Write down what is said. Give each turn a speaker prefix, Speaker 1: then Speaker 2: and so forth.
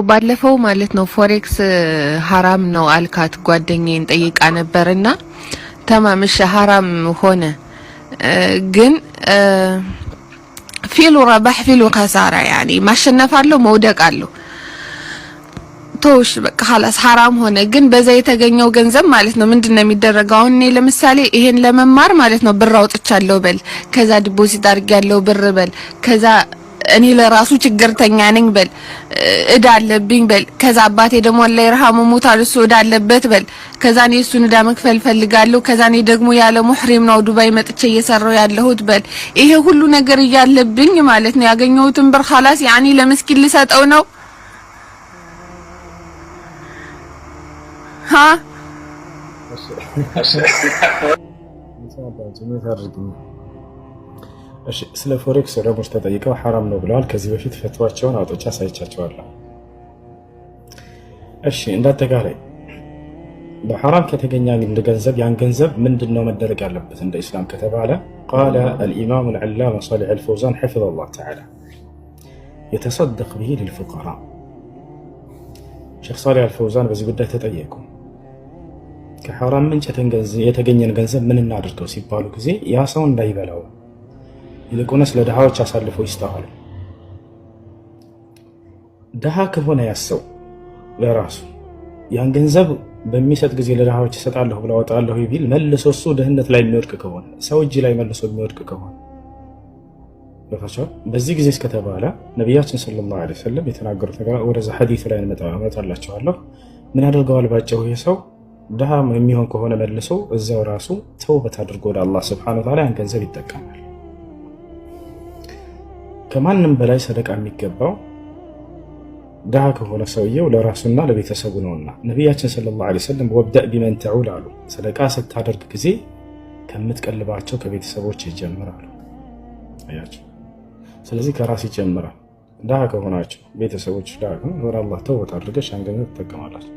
Speaker 1: ባለፈው ማለት ነው ፎሬክስ ሐራም ነው አልካት ጓደኛዬን ጠይቃ ነበርና ተማምሽ ሐራም ሆነ ግን ፊሉ ረባህ ፊሉ ከሳራ ያኒ ማሸነፍ አለው መውደቅ አለው ቶሽ በቃ خلاص ሐራም ሆነ ግን በዛ የተገኘው ገንዘብ ማለት ነው ምንድነው የሚደረገው አሁን እኔ ለምሳሌ ይሄን ለመማር ማለት ነው ብር አውጥቻለሁ በል ከዛ ዲፖዚት አድርጌያለሁ ብር በል ከዛ እኔ ለራሱ ችግርተኛ ነኝ በል እዳ አለብኝ በል ከዛ አባቴ ደግሞ አላህ ይርሐሙ ሞታል እሱ እዳ አለበት በል ከዛ እኔ እሱን እዳ መክፈል ፈልጋለሁ ከዛ እኔ ደግሞ ያለ ሙህሪም ነው ዱባይ መጥቼ እየሰራው ያለሁት በል ይሄ ሁሉ ነገር እያለብኝ ማለት ነው ያገኘሁትን ብር خلاص ያኒ ለምስኪን ልሰጠው ነው ها
Speaker 2: እሺ ስለ ፎሬክስ ዑለሞች ተጠይቀው ሐራም ነው ብለዋል። ከዚህ በፊት ፈትዋቸውን አውጥቻ ሳይቻቸዋለሁ። እሺ እንዳጠቃላይ በሐራም ከተገኘ ገንዘብ ያን ገንዘብ ምንድነው መደረግ ያለበት እንደ እስላም ከተባለ قال الامام العلامه صالح الفوزان حفظه الله تعالى يتصدق به للفقراء ሼክ ሷሊህ አልፈውዛን በዚህ ጉዳይ ተጠየቁ። ከሐራም ምንጭ የተገኘን ገንዘብ ምን እናድርገው ሲባሉ ጊዜ ያ ሰው እንዳይበላው ይልቁንስ ለድሃዎች አሳልፎ ይስጣል። ድሃ ከሆነ ያሰው ለራሱ ያን ገንዘብ በሚሰጥ ጊዜ ለድሃዎች ይሰጣለሁ ብለው አወጣለሁ ይብል መልሶ እሱ ድህነት ላይ የሚወድቅ ከሆነ ሰው እጅ ላይ መልሶ የሚወድቅ ከሆነ በዚህ ጊዜ እስከተባለ ነብያችን ሰለላሁ ዐለይሂ ወሰለም የተናገሩት ነገር ወደዛ ሐዲስ ላይ እንመጣላችኋለሁ። ምን ያደርገዋል ባጭሩ ይሄ ሰው ድሃ የሚሆን ከሆነ መልሶ እዛው ራሱ ተውበት አድርጎ ወደ አላህ Subhanahu Wa Ta'ala ያን ገንዘብ ይጠቀማል። ከማንም በላይ ሰደቃ የሚገባው ድሃ ከሆነ ሰውየው ለራሱና ለቤተሰቡ ነውና ነብያችን ሰለላሁ ዐለይሂ ወሰለም ወብደእ ቢመን ተዑል አሉ። ሰደቃ ስታደርግ ጊዜ ከምትቀልባቸው ከቤተሰቦች ይጀምራሉ። አያችሁ። ስለዚህ ከራስ ይጀምራል። ድሃ ከሆናችሁ ቤተሰቦች ድሃ ከሆኑ ወደ አላህ ተውበት አድርገሽ ያን ገንዘብ ትጠቀማላችሁ።